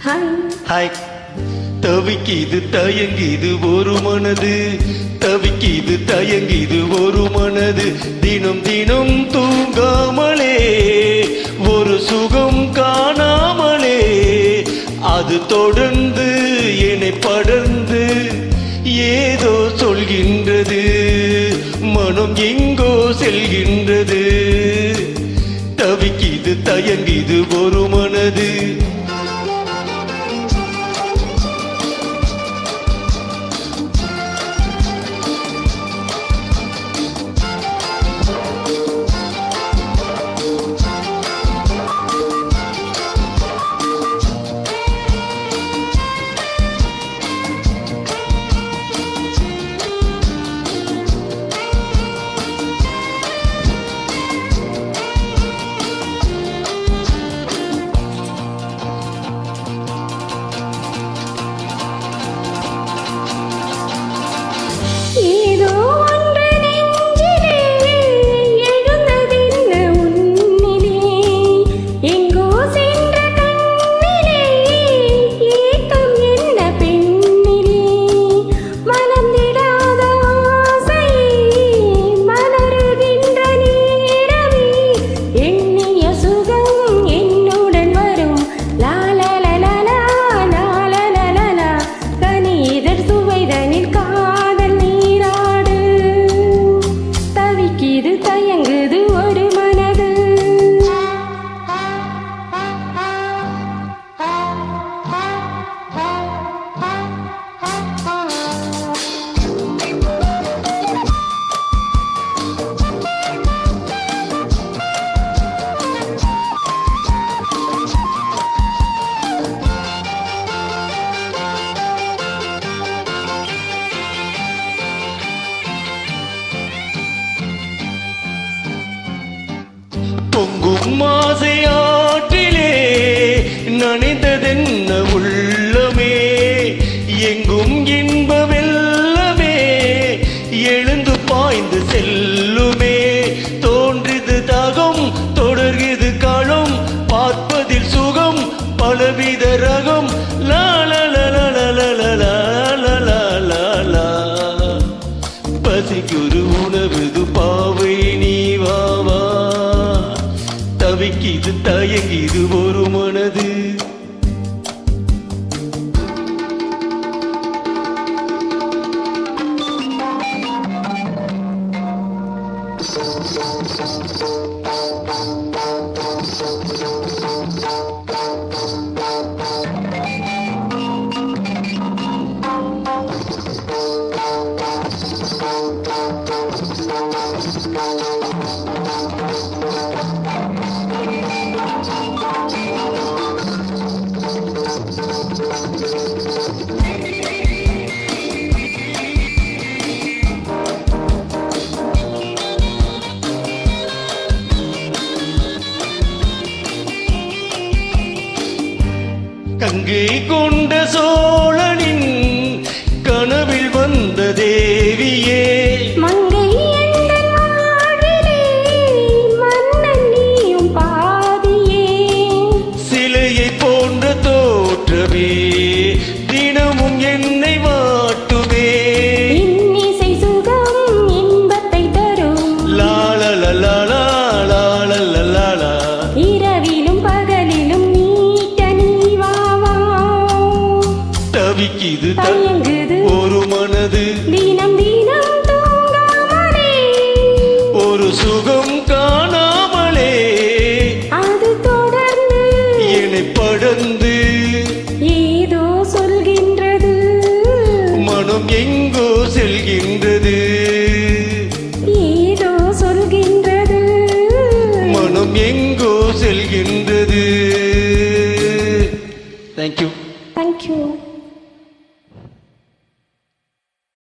Hi. தவிக்கிது தயங்கிது ஒரு மனது, தவிக்கிது தயங்கிது ஒரு மனது, தினம் தினம் தூங்காமலே ஒரு சுகம் காணாமலே, அது தொடர்ந்து என்னை படர்ந்து ஏதோ சொல்கின்றது, மனம் எங்கோ செல்கின்றது. தவிக்கிது தயங்கிது ஒரு மனது. பொங்கும் ஆசையாற்றிலே நனைந்ததென்ன உள்ளமே, எங்கும் இன்ப வெள்ளமே எழுந்து பாய்ந்து செல்லுமே. தோன்றிது தாகம் தொடர்கிறது களம், பார்ப்பதில் சுகம் பலவித ரகம். பசிக்குரு உணவுது பாவை நீ வாவா, தவிக்கிது தயங்கிது ஒரு மனது. கங்கை கொண்ட சோழனின் கனவில் வந்த தேவியே, மங்கை எந்தன் வாழ்விலே மன்னன் நீயும் பாதியே. சிலையை போன்ற தோற்றமே தினமும் என்னை வாட்டுமே. இன்னிசை சுகம் இன்பத்தை தரும், லாலலலலா லாலலலலா. இரவிலும் பகலிலும் நீட்ட நீ வாவா. தவிக்கிது தயங்குது ஒரு மனது, தினம் தினம் தூங்காமலே ஒரு சுகம் காணாமலே, அது தொடர்ந்து என்னை படர்ந்து ஏதோ சொல்கின்றது, மனம் எங்கோ செல்கின்றது. ஏதோ சொல்கின்றது, மனம் எங்கோ செல்கின்றது. தேங்க்யூ.